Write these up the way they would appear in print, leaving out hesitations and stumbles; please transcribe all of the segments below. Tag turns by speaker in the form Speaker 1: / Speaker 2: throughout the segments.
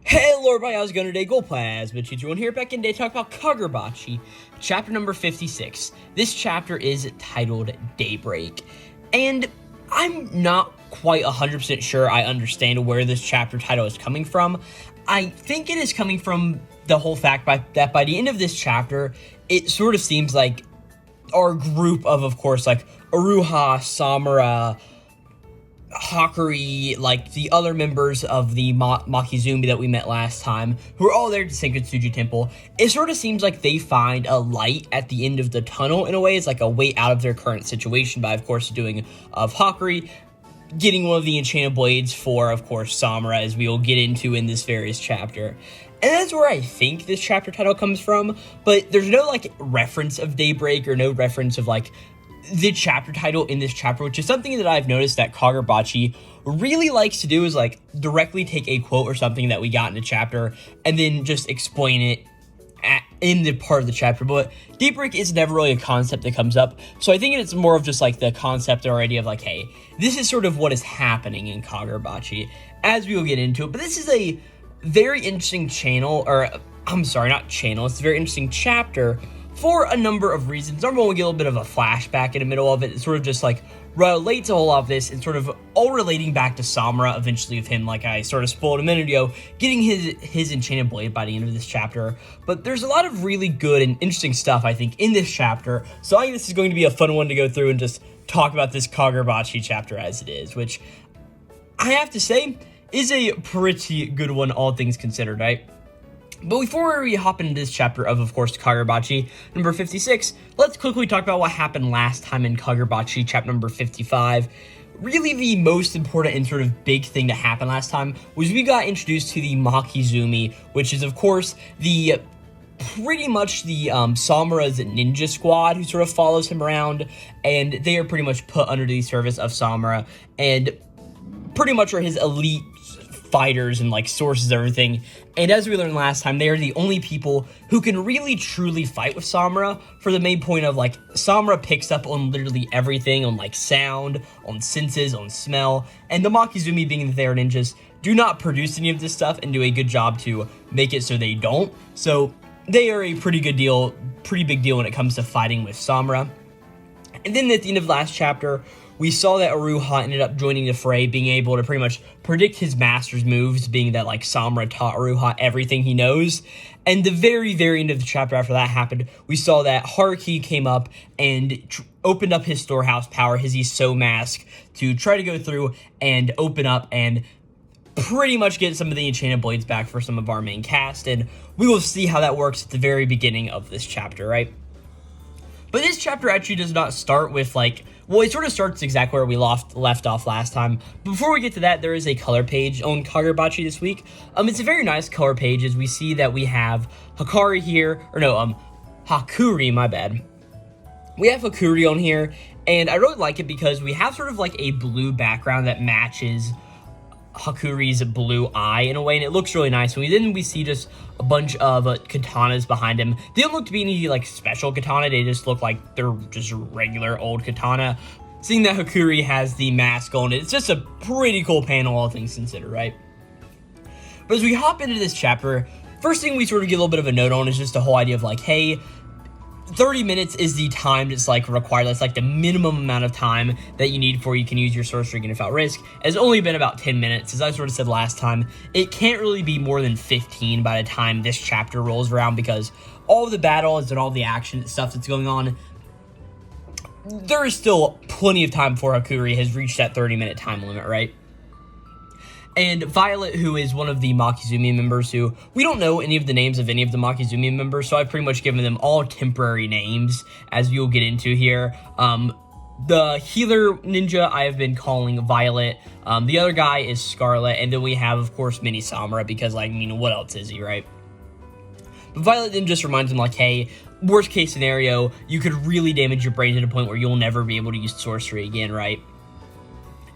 Speaker 1: Hello everybody, how's it going today? Glowplasma, Teacher here back in today to talk about Kagurabachi, chapter number 56. This chapter is titled Daybreak, and I'm not quite 100% sure I understand where this chapter title is coming from. I think it is coming from the whole fact that by the end of this chapter, it sort of seems like our group of course, like Iruha, Samura, Hakuri, like the other members of the Makizumi that we met last time, who are all there at the Senkutsuji temple, it sort of seems like they find a light at the end of the tunnel in a way. It's like a way out of their current situation by, of course, doing of Hakuri getting one of the enchanted blades for, of course, Samura, as we will get into in this various chapter. And that's where I think this chapter title comes from, but there's no, like, reference of Daybreak or no reference of, like, the chapter title in this chapter, which is something that I've noticed that Kagurabachi really likes to do, is like directly take a quote or something that we got in a chapter and then just explain it in the part of the chapter. But Daybreak is never really a concept that comes up, so I think it's more of just like the concept or idea of like, hey, this is sort of what is happening in Kagurabachi as we will get into it. But this is a very interesting channel, or I'm sorry, not channel, it's a very interesting chapter for a number of reasons. Number one, we get a little bit of a flashback in the middle of it. It's sort of just like relates a whole lot of this and sort of all relating back to Samura, eventually, of him, like I sort of spoiled a minute ago, getting his enchanted blade by the end of this chapter. But there's a lot of really good and interesting stuff, I think, in this chapter. So I think this is going to be a fun one to go through and just talk about this Kagurabachi chapter as it is, which I have to say is a pretty good one, all things considered, right? But before we hop into this chapter of course, Kagurabachi, number 56, let's quickly talk about what happened last time in Kagurabachi, chapter number 55. Really, the most important and sort of big thing to happen last time was we got introduced to the Makizumi, which is, of course, the pretty much the Samura's ninja squad who sort of follows him around, and they are pretty much put under the service of Samura, and pretty much are his elite fighters and like sources of everything. And as we learned last time, they are the only people who can really truly fight with Samura, for the main point of like Samura picks up on literally everything, on like sound, on senses, on smell, and the Makizumi, being that they are ninjas, do not produce any of this stuff and do a good job to make it so they don't. So they are a pretty big deal when it comes to fighting with Samura. And then at the end of last chapter, we saw that Iruha ended up joining the fray, being able to pretty much predict his master's moves, being that like Samura taught Iruha everything he knows. And the very, very end of the chapter after that happened, we saw that Haruki came up and opened up his storehouse power, his Iso mask, to try to go through and open up and pretty much get some of the enchanted blades back for some of our main cast. And we will see how that works at the very beginning of this chapter, right? But this chapter actually does not start with like, well, it sort of starts exactly where we left off last time. Before we get to that, there is a color page on Kagurabachi this week. It's a very nice color page, as we see that we have Hakuri here, or no, Hakuri, my bad. We have Hakuri on here, and I really like it because we have sort of like a blue background that matches Hakuri's blue eye in a way, and it looks really nice. And then we see just a bunch of katanas behind him. They don't look to be any like special katana, they just look like they're just regular old katana. Seeing that Hakuri has the mask on, it's just a pretty cool panel, all things considered, right? But as we hop into this chapter, first thing we sort of get a little bit of a note on is just the whole idea of like, hey, 30 minutes is the time that's like required. That's like the minimum amount of time that you need before you can use your sorcery again without risk. It's only been about 10 minutes, as I sort of said last time. It can't really be more than 15 by the time this chapter rolls around, because all of the battles and all the action and stuff that's going on, there is still plenty of time before Hakuri has reached that 30-minute time limit, right? And Violet, who is one of the Makizumi members, who we don't know any of the names of any of the Makizumi members, so I've pretty much given them all temporary names, as you'll get into here. The healer ninja I have been calling Violet. The other guy is Scarlet, and then we have, of course, Mini Samura, because, like, I mean, what else is he, right? But Violet then just reminds him, like, hey, worst case scenario, you could really damage your brain to the point where you'll never be able to use sorcery again, right?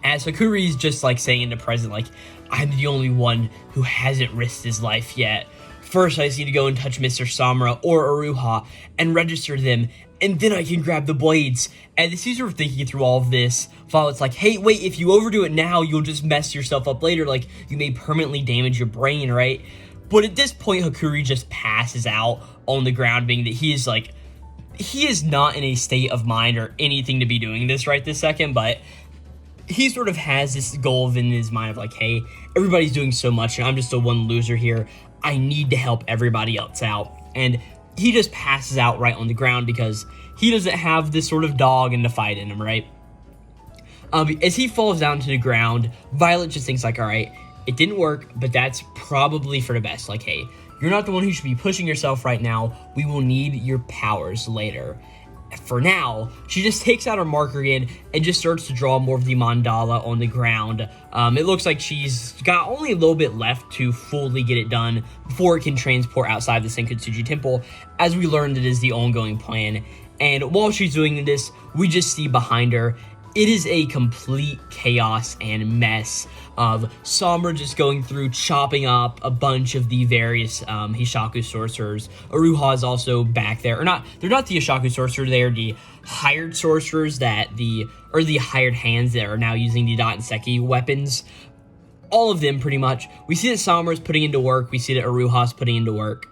Speaker 1: As Hakuri's just like saying in the present, like, I'm the only one who hasn't risked his life yet. First, I just need to go and touch Mr. Samura or Iruha and register them and then I can grab the blades. And as he's sort of thinking through all of this, Violet's like, hey, wait, if you overdo it now, you'll just mess yourself up later. Like, you may permanently damage your brain, right? But at this point, Hakuri just passes out on the ground, being that he is not in a state of mind or anything to be doing this right this second, but he sort of has this goal in his mind of like, hey, everybody's doing so much and I'm just a one loser here. I need to help everybody else out. And he just passes out right on the ground because he doesn't have this sort of dog in the fight in him, right? As he falls down to the ground, Violet just thinks like, all right, it didn't work, but that's probably for the best. Like, hey, you're not the one who should be pushing yourself right now. We will need your powers later. For now, she just takes out her marker again and just starts to draw more of the mandala on the ground. It looks like she's got only a little bit left to fully get it done before it can transport outside the Senkutsuji temple, as we learned it is the ongoing plan. And while she's doing this, we just see behind her, it is a complete chaos and mess of Samura just going through, chopping up a bunch of the various Hishaku sorcerers. Aruha is also back there. They're not the Hishaku sorcerers, they are the hired sorcerers the hired hands that are now using the Dot-and-Seki weapons. All of them, pretty much. We see that Samura's putting into work, we see that Aruha's putting into work.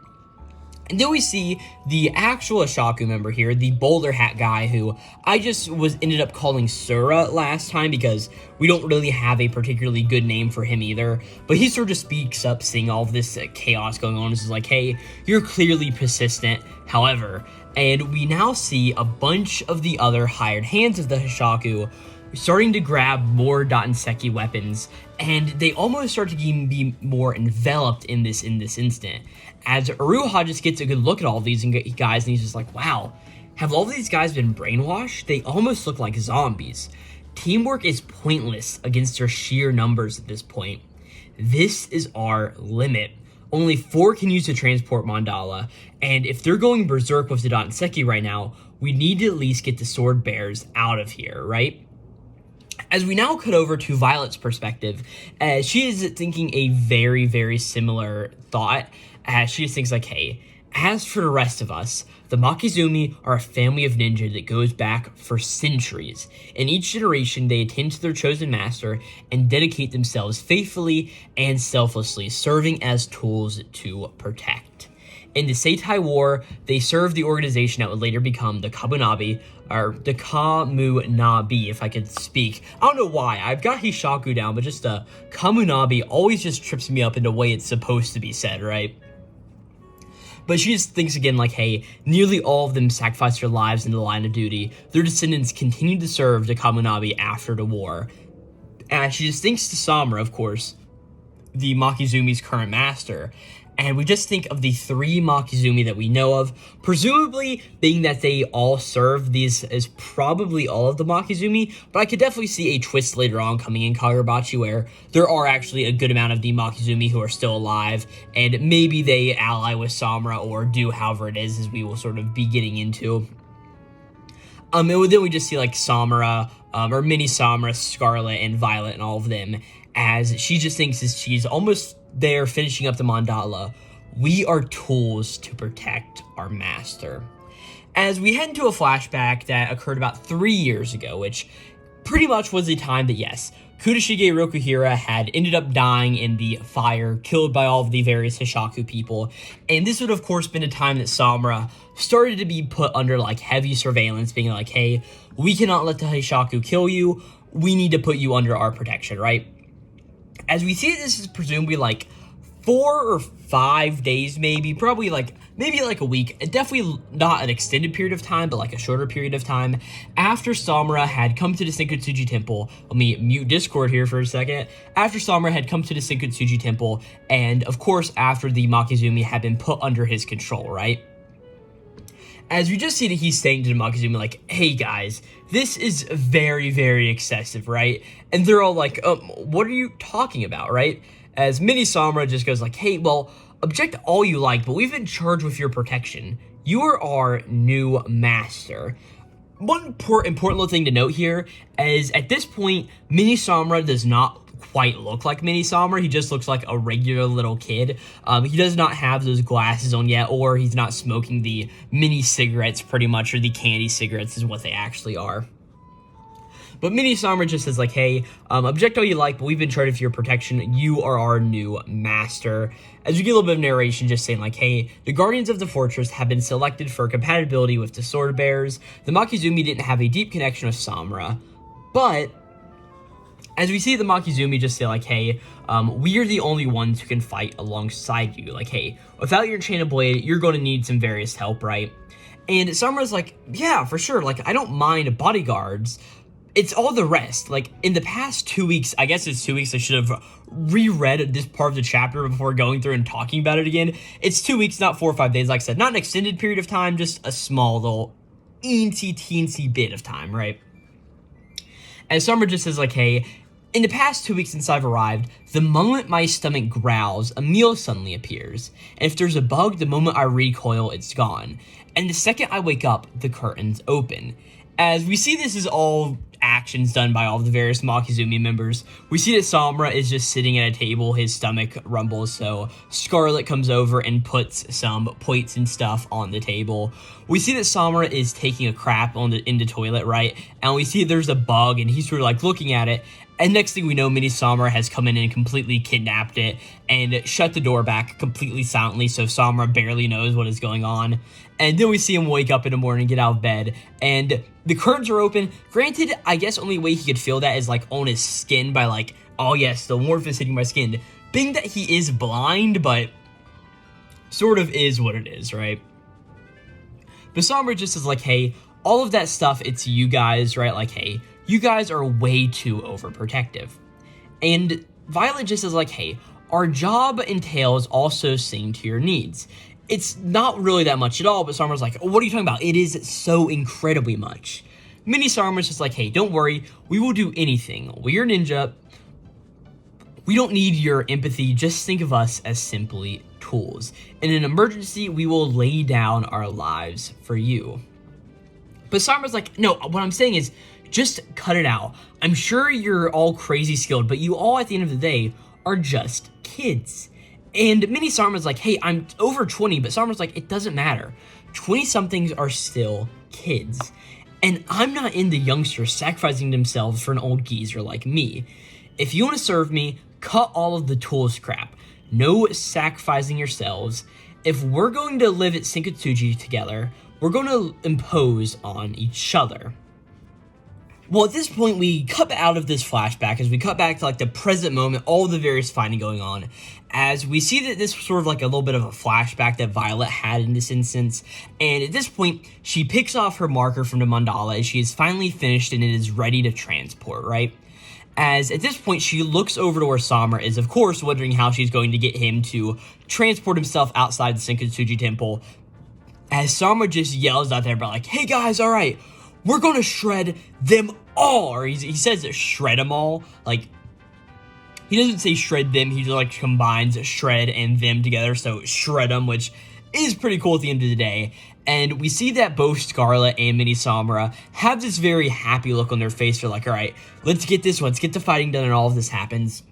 Speaker 1: And then we see the actual Hishaku member here, the bowler hat guy, who I just ended up calling Sura last time because we don't really have a particularly good name for him either. But he sort of speaks up, seeing all of this chaos going on. This is like, hey, you're clearly persistent, however. And we now see a bunch of the other hired hands of the Hishaku starting to grab more Dot-and-Seki weapons, and they almost start to be more enveloped in this instant. As Aruha just gets a good look at all of these guys, and he's just like, wow, have all these guys been brainwashed? They almost look like zombies. Teamwork is pointless against their sheer numbers at this point. This is our limit. Only 4 can use the transport mandala, and if they're going berserk with the Dot-and-Seki right now, we need to at least get the sword bears out of here, right? As we now cut over to Violet's perspective, she is thinking a very, very similar thought. She just thinks like, hey, as for the rest of us, the Makizumi are a family of ninja that goes back for centuries. In each generation, they attend to their chosen master and dedicate themselves faithfully and selflessly, serving as tools to protect. In the Seitai War, they served the organization that would later become the Kamunabi, if I could speak. I don't know why. I've got Hishaku down, but just Kamunabi always just trips me up in the way it's supposed to be said, right? But she just thinks again like, hey, nearly all of them sacrificed their lives in the line of duty. Their descendants continued to serve the Kamunabi after the war. She just thinks to Samura, of course, the Makizumi's current master. And we just think of the 3 Makizumi that we know of, presumably being that they all serve these as probably all of the Makizumi, but I could definitely see a twist later on coming in Kagurabachi where there are actually a good amount of the Makizumi who are still alive, and maybe they ally with Samura or do however it is, as we will sort of be getting into. And then we just see like Samura, or mini Samura, Scarlet, and Violet, and all of them, as she just thinks as she's almost there finishing up the mandala, we are tools to protect our master. As we head into a flashback that occurred about 3 years ago, which pretty much was the time that, yes, Kudashige Rokuhira had ended up dying in the fire, killed by all of the various Hishaku people, and this would of course been a time that Samura started to be put under like heavy surveillance, being like, hey, we cannot let the Hishaku kill you, we need to put you under our protection, right? As we see, this is presumably like 4 or 5 days, maybe like a week, definitely not an extended period of time, but like a shorter period of time, after Samura had come to the Senkutsuji temple. Let me mute Discord here for a second. After Samura had come to the Senkutsuji temple, and of course after the Makizumi had been put under his control, right? As we just see that he's saying to the Makizumi, like, hey guys, this is very, very excessive, right? And they're all like, what are you talking about, right? As Mini Samura just goes like, hey, well, object all you like, but we've been charged with your protection. You are our new master. One important little thing to note here is at this point, Mini Samura does not quite look like Mini Samura. He just looks like a regular little kid. He does not have those glasses on yet, or he's not smoking the mini cigarettes pretty much, or the candy cigarettes is what they actually are. But Mini Samura just says, like, hey, object all you like, but we've been traded for your protection. You are our new master. As we get a little bit of narration just saying, like, hey, the Guardians of the Fortress have been selected for compatibility with the Sword Bearers. The Makizumi didn't have a deep connection with Samura. But as we see the Makizumi just say, like, hey, we are the only ones who can fight alongside you. Like, hey, without your Chain of Blade, you're going to need some various help, right? And Samura's like, yeah, for sure. Like, I don't mind bodyguards. It's all the rest. Like, in the past 2 weeks, I guess it's 2 weeks, I should have reread this part of the chapter before going through and talking about it again. It's 2 weeks, not 4 or 5 days, like I said. Not an extended period of time, just a small little teensy bit of time, right? And Samura just says, like, hey, in the past 2 weeks since I've arrived, the moment my stomach growls, a meal suddenly appears. And if there's a bug, the moment I recoil, it's gone. And the second I wake up, the curtains open. As we see, this is all actions done by all the various Makizumi members. We see that Samura is just sitting at a table, his stomach rumbles, so Scarlet comes over and puts some plates and stuff on the table. We see that Samura is taking a crap in the toilet, right? And we see there's a bug, and he's sort of like looking at it, and next thing we know, Mini Samura has come in and completely kidnapped it and shut the door back completely silently, so Samura barely knows what is going on. And then we see him wake up in the morning, get out of bed, and the curtains are open. Granted, I guess only way he could feel that is like on his skin by like, oh yes, the warmth is hitting my skin. Being that he is blind, but sort of is what it is, right? But Samura just is like, hey, all of that stuff, it's you guys, right? Like, hey, you guys are way too overprotective. And Violet just is like, hey, our job entails also seeing to your needs. It's not really that much at all, but Samura's like, oh, what are you talking about? It is so incredibly much. Mini Samura's just like, hey, don't worry, we will do anything. We're ninja. We don't need your empathy, just think of us as simply tools. In an emergency, we will lay down our lives for you. But Samura's like, no, what I'm saying is, just cut it out. I'm sure you're all crazy skilled, but you all, at the end of the day, are just kids. And Mini Samura's like, hey, I'm over 20, but Samura's like, it doesn't matter. 20-somethings are still kids. And I'm not into youngsters sacrificing themselves for an old geezer like me. If you want to serve me, cut all of the tools crap. No sacrificing yourselves. If we're going to live at Senkutsuji together, we're going to impose on each other. Well, at this point, we cut out of this flashback as we cut back to, like, the present moment, all the various fighting going on, as we see that this was sort of like a little bit of a flashback that Violet had in this instance, and at this point, she picks off her marker from the mandala as she is finally finished and it is ready to transport, right? As at this point, she looks over to where Samura is, of course, wondering how she's going to get him to transport himself outside the Senkutsuji temple, as Samura just yells out there about, like, hey guys, alright, we're going to shred them all, or he says shred them all, like, he doesn't say shred them, he just, like, combines shred and them together, so shred them, which is pretty cool at the end of the day. And we see that both Scarlet and Mini Samura have this very happy look on their face. They're like, alright, let's get the fighting done, and all of this happens.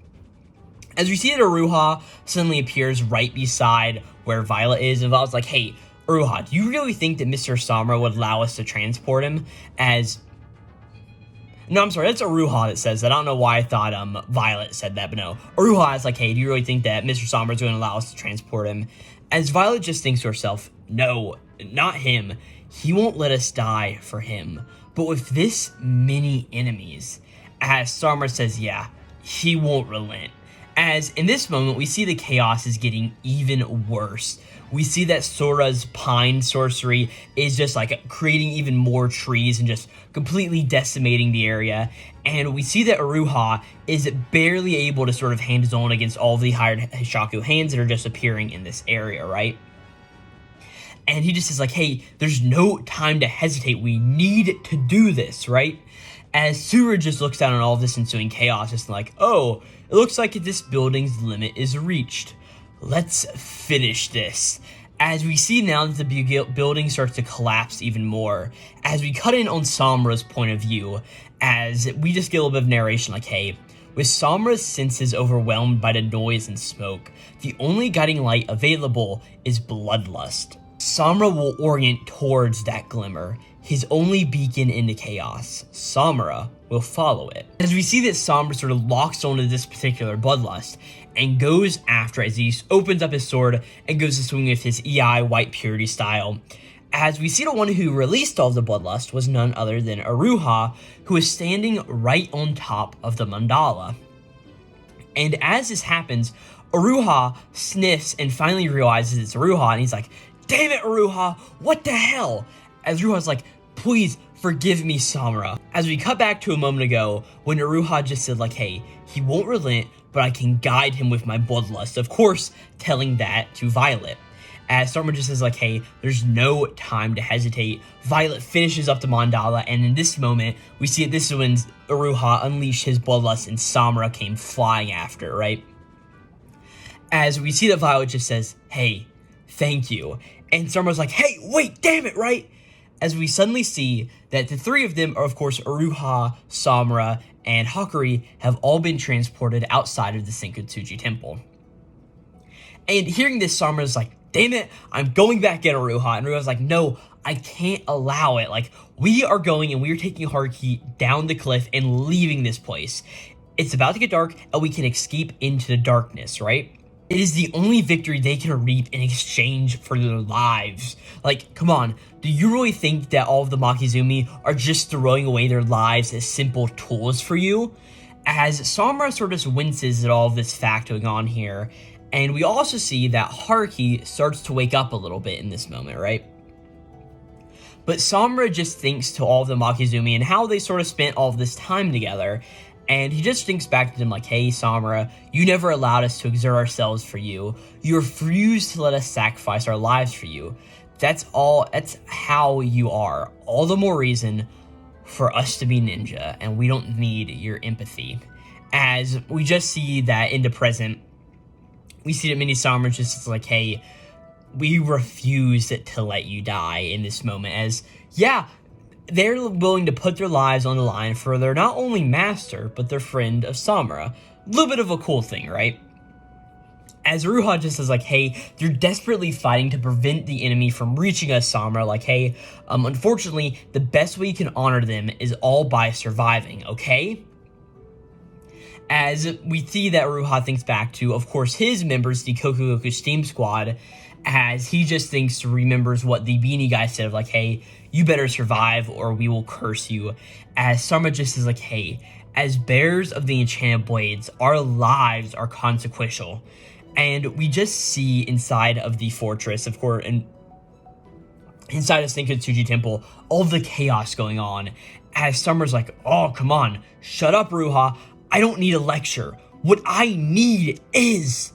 Speaker 1: As we see that Iruha suddenly appears right beside where Violet is, and Violet's like, hey, Iruha, do you really think that Mr. Samura would allow us to transport him? No, I'm sorry, that's Iruha that says that. I don't know why I thought Violet said that, but no. Iruha is like, hey, do you really think that Mr. Samura is going to allow us to transport him? As Violet just thinks to herself, no, not him. He won't let us die for him. But with this many enemies, as Samura says, yeah, he won't relent. As in this moment, we see the chaos is getting even worse. We see that Sora's pine sorcery is just like creating even more trees and just completely decimating the area. And we see that Iruha is barely able to sort of hand his own against all the hired Hishaku hands that are just appearing in this area, right? And he just is like, hey, there's no time to hesitate. We need to do this, right? As Sura just looks down on all of this ensuing chaos, just like, oh, it looks like this building's limit is reached. Let's finish this. As we see now that the building starts to collapse even more, as we cut in on Samura's point of view, as we just get a little bit of narration like, hey, With Samura's senses overwhelmed by the noise and smoke, the only guiding light available is bloodlust. Samura will orient towards that glimmer, his only beacon in the chaos. Samura will follow it. As we see that Samura sort of locks onto this particular bloodlust and goes after it as he opens up his sword and goes to swing with his EI White Purity style. As we see the one who released all of the bloodlust was none other than Iruha, who is standing right on top of the mandala. And as this happens, Iruha sniffs and finally realizes it's Iruha, and he's like, "Damn it, Iruha, what the hell?" As Iruha's like, "Please forgive me, Samura." As we cut back to a moment ago, when Iruha just said like, "Hey, he won't relent, but I can guide him with my bloodlust." Of course, telling that to Violet. As Samura just says like, "Hey, there's no time to hesitate." Violet finishes up the mandala, and in this moment, we see that this is when Iruha unleashed his bloodlust and Samura came flying after, right? As we see that Violet just says, "Hey, thank you." And Samura's like, "Hey, wait, damn it," right? As we suddenly see that the three of them are, of course, Iruha, Samura, and Hakuri have all been transported outside of the Senkutsuji temple. And hearing this, Samura's like, "Damn it, I'm going back at Iruha." And Iruha's like, "No, I can't allow it. Like, we are going and we are taking Haruki down the cliff and leaving this place. It's about to get dark and we can escape into the darkness, right? It is the only victory they can reap in exchange for their lives." Like, come on, do you really think that all of the Makizumi are just throwing away their lives as simple tools for you? As Samura sort of winces at all of this fact going on here, and we also see that Haruki starts to wake up a little bit in this moment, right? But Samura just thinks to all of the Makizumi and how they sort of spent all of this time together, and he just thinks back to them like, "Hey, Samura, you never allowed us to exert ourselves for you. You refused to let us sacrifice our lives for you. That's how you are. All the more reason for us to be ninja, and we don't need your empathy." As we just see that in the present, we see that Mini Samura just is like, "Hey, we refuse to let you die in this moment." As, yeah, they're willing to put their lives on the line for their not only master, but their friend of Samura. A little bit of a cool thing, right? As Iruha just says like, "Hey, you're desperately fighting to prevent the enemy from reaching us, Samura. Like, hey, unfortunately, the best way you can honor them is all by surviving, okay?" As we see that Iruha thinks back to, of course, his members, the Kokugoku Steam Squad, as he just remembers what the beanie guy said of like, "Hey, you better survive or we will curse you." As Samura just says like, "Hey, as bearers of the enchanted blades, our lives are consequential." And we just see inside of the fortress, of course, and inside of Senkutsuji Temple, all the chaos going on. As Samura's like, "Oh, come on, shut up, Iruha. I don't need a lecture. What I need is..."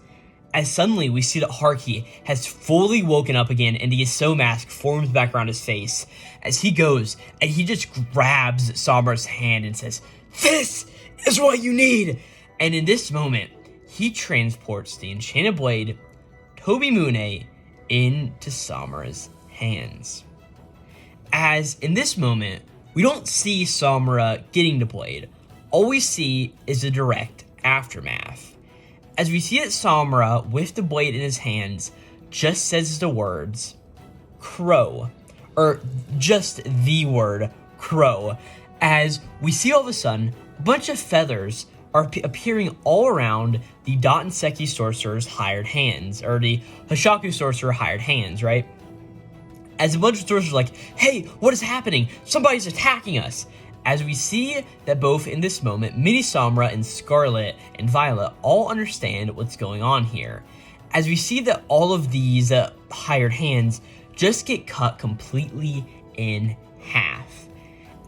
Speaker 1: As suddenly we see that Haruki has fully woken up again and the Iso mask forms back around his face. As he goes and he just grabs Samura's hand and says, "This is what you need!" And in this moment, he transports the enchanted blade, Tobimune, into Samura's hands. As in this moment, we don't see Samura getting the blade. All we see is the direct aftermath. As we see that Samura, with the blade in his hands, just says the words, "Crow," or just the word, "Crow," as we see all of a sudden, a bunch of feathers are appearing all around the Dotenseki Sorcerer's hired hands, or the Hoshaku Sorcerer hired hands, right? As a bunch of sorcerers are like, "Hey, what is happening? Somebody's attacking us." As we see that both in this moment, Mini Samura and Scarlet and Violet all understand what's going on here. As we see that all of these hired hands just get cut completely in half.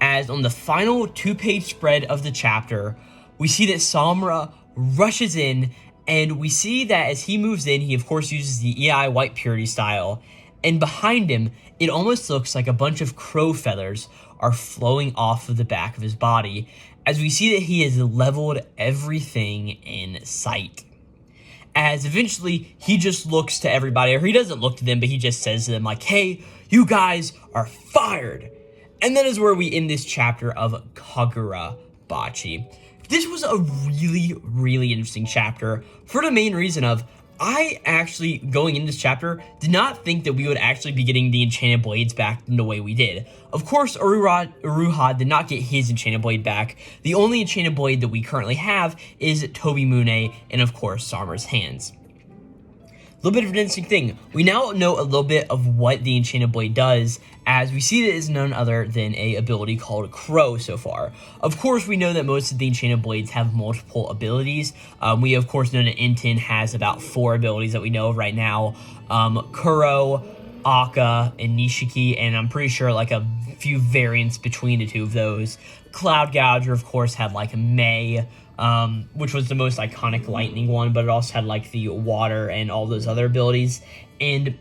Speaker 1: As on the final 2-page spread of the chapter, we see that Samura rushes in, and we see that as he moves in, he of course uses the EI White Purity style, and behind him, it almost looks like a bunch of crow feathers are flowing off of the back of his body, as we see that he has leveled everything in sight. As eventually, he just looks to everybody, or he doesn't look to them, but he just says to them like, "Hey, you guys are fired." And that is where we end this chapter of Kagurabachi. this was a really interesting chapter for the main reason of I actually, going into this chapter, did not think that we would actually be getting the Enchanted Blades back in the way we did. Of course, Iruha did not get his Enchanted Blade back. The only Enchanted Blade that we currently have is Tobimune and, of course, Samura's hands. A little bit of an interesting thing. We now know a little bit of what the Enchanted Blade does, as we see that it is none other than a ability called Crow so far. Of course, we know that most of the Enchanted Blades have multiple abilities. We, of course, know that Inten has about 4 abilities that we know of right now. Kuro, Akka, and Nishiki, and I'm pretty sure like a few variants between the two of those. Cloud Gouger, of course, had like May, which was the most iconic lightning one, but it also had like the water and all those other abilities. And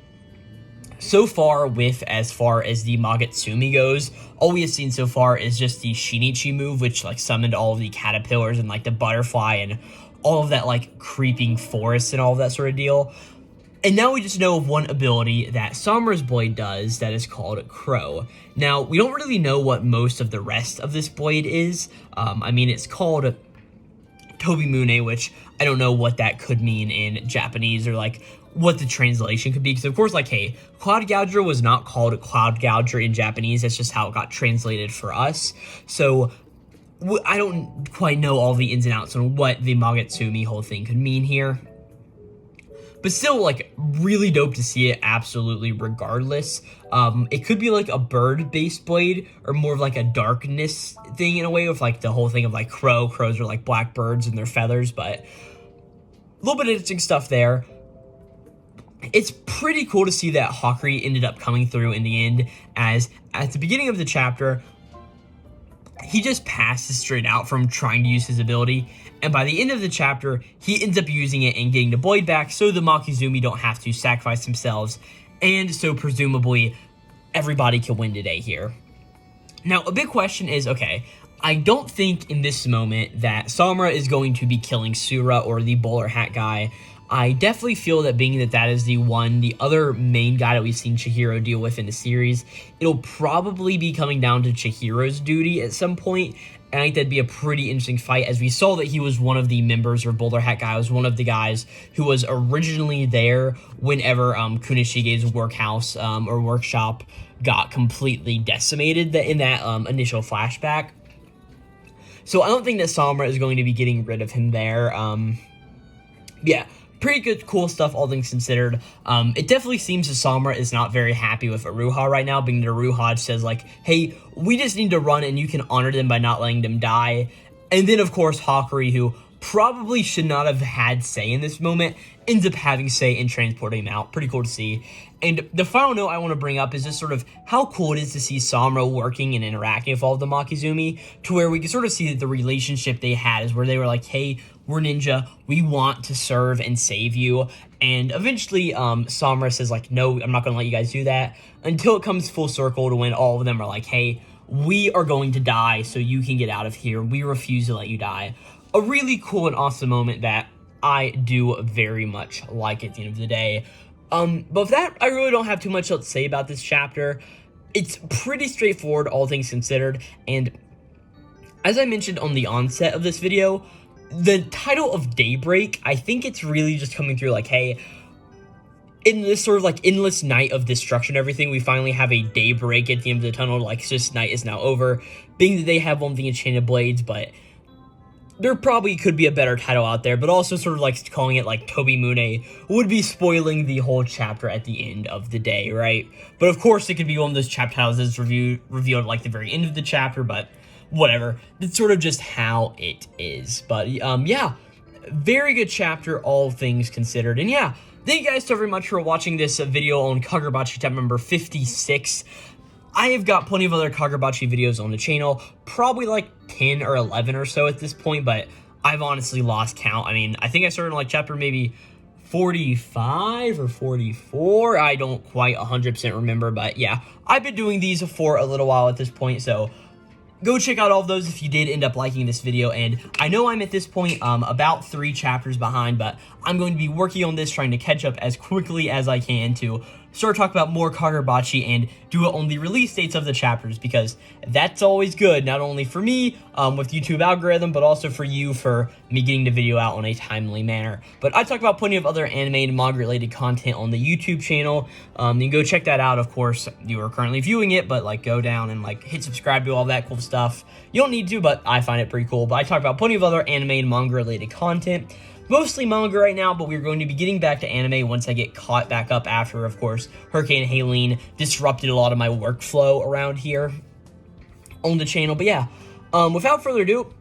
Speaker 1: so far, as far as the Makizumi goes, all we have seen so far is just the Shinichi move, which like summoned all of the caterpillars and like the butterfly and all of that like creeping forest and all of that sort of deal. And now we just know of one ability that Samura's blade does that is called Crow. Now, we don't really know what most of the rest of this blade is. I mean, it's called Tobimune, which I don't know what that could mean in Japanese or like what the translation could be, because of course, like, hey, Cloud Gouger was not called Cloud Gouger in Japanese. That's just how it got translated for us. So I don't quite know all the ins and outs on what the Makizumi whole thing could mean here. But still, like, really dope to see it, absolutely, regardless. It could be, like, a bird-based blade, or more of, like, a darkness thing, in a way, with, like, the whole thing of, like, crows are, like, black birds and their feathers, but a little bit of interesting stuff there. It's pretty cool to see that Hakuri ended up coming through in the end, as at the beginning of the chapter, he just passes straight out from trying to use his ability, and by the end of the chapter, he ends up using it and getting the blade back, so the Makizumi don't have to sacrifice themselves, and so presumably, everybody can win today here. Now, a big question is, okay, I don't think in this moment that Samura is going to be killing Sura or the bowler hat guy. I definitely feel that being that that is the other main guy that we've seen Chihiro deal with in the series, it'll probably be coming down to Chihiro's duty at some point, and I think that'd be a pretty interesting fight, as we saw that he was one of the members, or Boulder Hat guy was one of the guys who was originally there whenever Kunishige's workhouse or workshop got completely decimated in that initial flashback. So I don't think that Samura is going to be getting rid of him there. Yeah. Pretty good, cool stuff, all things considered. It definitely seems that Samura is not very happy with Iruha right now, being that Iruha says, like, hey, we just need to run and you can honor them by not letting them die. And then, of course, Hakuri, who probably should not have had say in this moment, ends up having say in transporting him out. Pretty cool to see. And the final note I want to bring up is just sort of how cool it is to see Samura working and interacting with all of the Makizumi, to where we can sort of see that the relationship they had is where they were like, hey, we're ninja, we want to serve and save you. And eventually, Samura says, like, no, I'm not going to let you guys do that, until it comes full circle to when all of them are like, hey, we are going to die so you can get out of here. We refuse to let you die. A really cool and awesome moment that I do very much like at the end of the day. But with that, I really don't have too much else to say about this chapter. It's pretty straightforward, all things considered, and as I mentioned on the onset of this video, the title of Daybreak, I think it's really just coming through like, hey, in this sort of like endless night of destruction and everything, we finally have a daybreak at the end of the tunnel, like this night is now over, being that they have one of the Enchanted Blades, but there probably could be a better title out there, but also sort of like calling it like Tobimune would be spoiling the whole chapter at the end of the day, right? But of course, it could be one of those chapter titles that's revealed like the very end of the chapter, but whatever. It's sort of just how it is. But yeah, very good chapter, all things considered. And yeah, thank you guys so very much for watching this video on Kagurabachi chapter number 56. I have got plenty of other Kagurabachi videos on the channel, probably like 10 or 11 or so at this point, but I've honestly lost count. I mean, I think I started on like chapter maybe 45 or 44. I don't quite 100% remember, but yeah, I've been doing these for a little while at this point, so go check out all of those if you did end up liking this video. And I know I'm at this point about 3 chapters behind, but I'm going to be working on this, trying to catch up as quickly as I can to start talking about more Kagurabachi and do it on the release dates of the chapters, because that's always good, not only for me with YouTube algorithm, but also for you, for me getting the video out on a timely manner. But I talk about plenty of other anime and manga related content on the YouTube channel. You can go check that out. Of course, you are currently viewing it, but like go down and like hit subscribe, do all that cool stuff. You don't need to, but I find it pretty cool. But I talk about plenty of other anime and manga related content. Mostly manga right now, but we're going to be getting back to anime once I get caught back up after, of course, Hurricane Helene disrupted a lot of my workflow around here on the channel. But yeah, without further ado,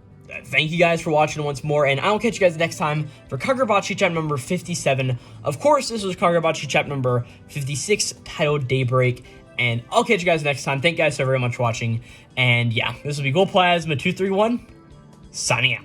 Speaker 1: thank you guys for watching once more, and I'll catch you guys next time for Kagurabachi chapter number 57. Of course, this was Kagurabachi chapter number 56, titled Daybreak, and I'll catch you guys next time. Thank you guys so very much for watching, and yeah, this will be Glowplasma 231, signing out.